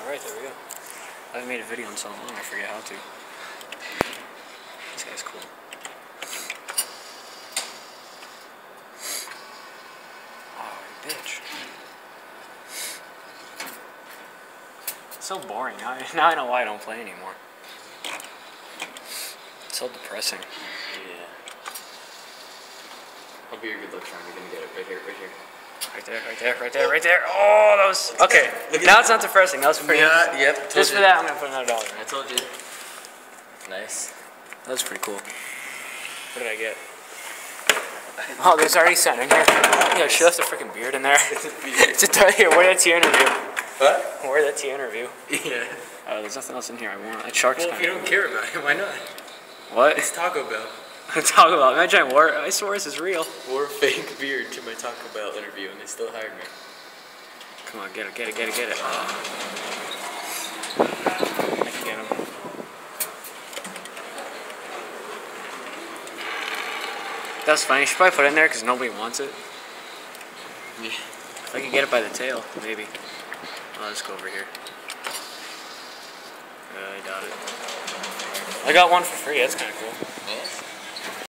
Alright, there we go. I haven't made a video in so long, I forget how to. This guy's cool. Oh, bitch. It's so boring. Now I know why I don't play anymore. It's so depressing. Yeah. I'll be your good luck charm. You're gonna get it right here, right here. Right there, right there, right there, right there. Oh, that was... Okay, now it's not depressing. That was pretty... Yeah, yep. Just for that, I'm gonna put another $1 in. I told you. Nice. That was pretty cool. What did I get? Oh, there's already something in here. Yeah, she left a freaking beard in there. Here, wear that to your interview. What? Wear that to your interview. Yeah. There's nothing else in here I want. That shark's Well, if you don't care about it, why not? What? It's Taco Bell. Talk about. Imagine I wore it. I swear this is real. Wore a fake beard to my Taco Bell interview, and they still hired me. Come on, get it, get it, get it, get it. I can get him. That's funny. You should probably put it in there because nobody wants it. Yeah. If I could get it by the tail, maybe. I'll just go over here. I doubt it. I got one for free. That's kind of cool. Yeah.